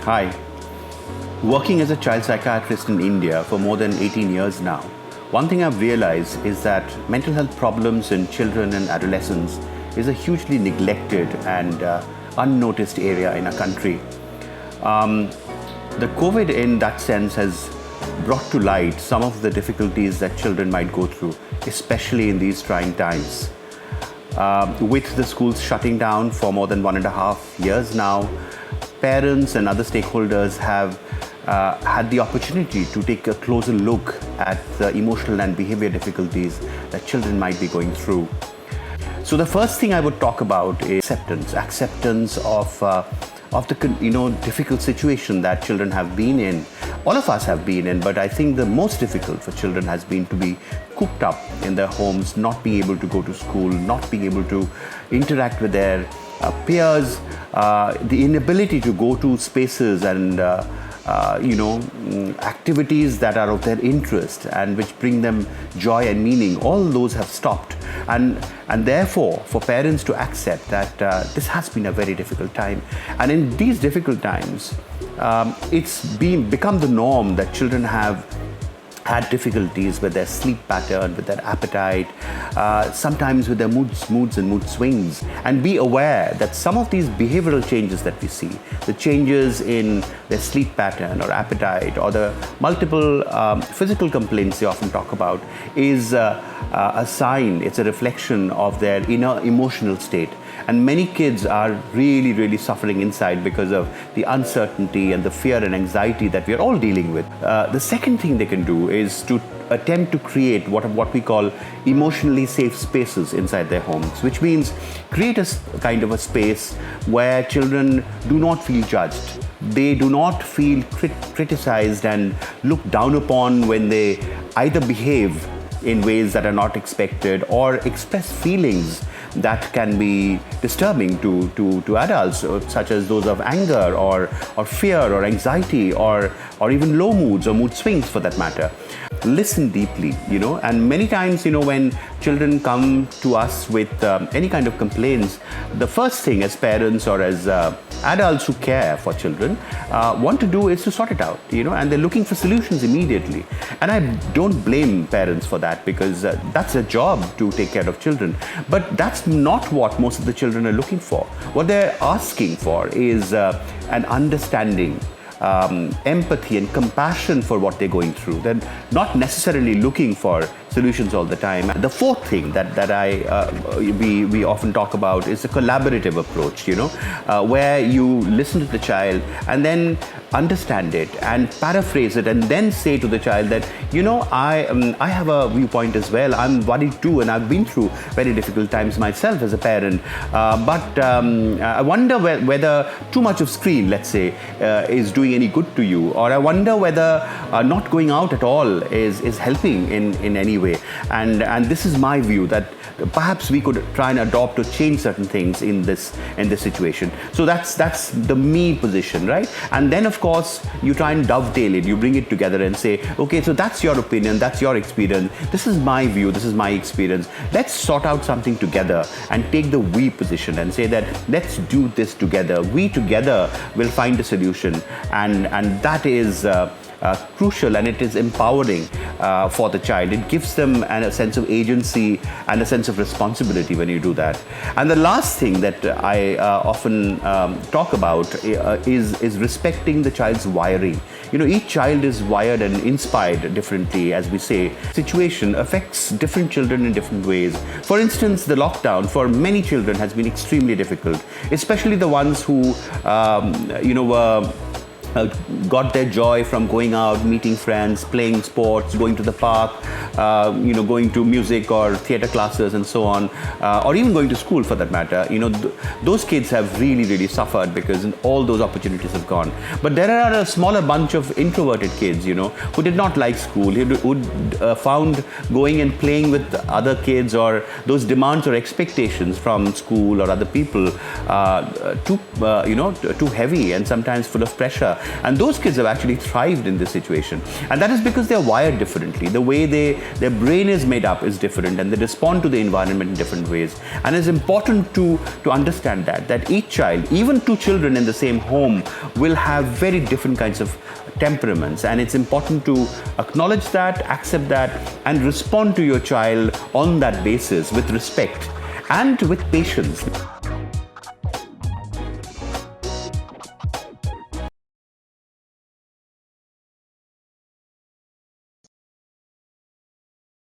Hi. Working as a child psychiatrist in India for more than 18 years now, one thing I've realized is that mental health problems in children and adolescents is a hugely neglected and unnoticed area in our country. The COVID in that sense has brought to light some of the difficulties that children might go through, especially in these trying times. With the schools shutting down for more than 1.5 years now, parents and other stakeholders have had the opportunity to take a closer look at the emotional and behavior difficulties that children might be going through. So the first thing I would talk about is acceptance of the difficult situation that children have been in. All of us have been in, but I think the most difficult for children has been to be cooped up in their homes, not being able to go to school, not being able to interact with their peers, the inability to go to spaces and activities that are of their interest and which bring them joy and meaning. All those have stopped, and therefore for parents to accept that this has been a very difficult time, and in these difficult times it's become the norm that children have had difficulties with their sleep pattern, with their appetite, sometimes with their moods and mood swings. And be aware that some of these behavioral changes that we see, the changes in their sleep pattern or appetite or the multiple physical complaints they often talk about, is a sign, it's a reflection of their inner emotional state. And many kids are really, really suffering inside because of the uncertainty and the fear and anxiety that we are all dealing with. The second thing they can do is to attempt to create what we call emotionally safe spaces inside their homes, which means create a kind of a space where children do not feel judged. They do not feel criticized and looked down upon when they either behave in ways that are not expected or express feelings that can be disturbing to adults, such as those of anger or fear or anxiety or even low moods or mood swings for that matter. Listen deeply, and many times, when children come to us with any kind of complaints, the first thing as parents or as adults who care for children want to do is to sort it out, and they're looking for solutions immediately. And I don't blame parents for that, because that's their job to take care of children. But that's not what most of the children are looking for. What they're asking for is an understanding, empathy and compassion for what they're going through. They're not necessarily looking for solutions all the time. The fourth thing that we often talk about is a collaborative approach, where you listen to the child and then understand it and paraphrase it and then say to the child that, I have a viewpoint as well. I'm worried too, and I've been through very difficult times myself as a parent. But I wonder whether too much of screen, let's say, is doing any good to you, or I wonder whether not going out at all is helping in any way. And this is my view, that perhaps we could try and adopt or change certain things in this situation. So that's the me position, right? And then of course you try and dovetail it, you bring it together and say, okay, so that's your opinion, that's your experience, this is my view, this is my experience. Let's sort out something together and take the we position and say that let's do this together. We together will find a solution, and that is crucial, and it is empowering for the child. It gives them a sense of agency and a sense of responsibility when you do that. And the last thing that I often talk about is respecting the child's wiring. Each child is wired and inspired differently, as we say. Situation affects different children in different ways. For instance, the lockdown for many children has been extremely difficult, especially the ones who were got their joy from going out, meeting friends, playing sports, going to the park, going to music or theatre classes and so on, or even going to school for that matter. Those kids have really, really suffered because all those opportunities have gone. But there are a smaller bunch of introverted kids, who did not like school, who found going and playing with other kids or those demands or expectations from school or other people too heavy and sometimes full of pressure. And those kids have actually thrived in this situation. And that is because they're wired differently. The way their brain is made up is different, and they respond to the environment in different ways. And it's important to understand that each child, even two children in the same home, will have very different kinds of temperaments. And it's important to acknowledge that, accept that, and respond to your child on that basis with respect and with patience.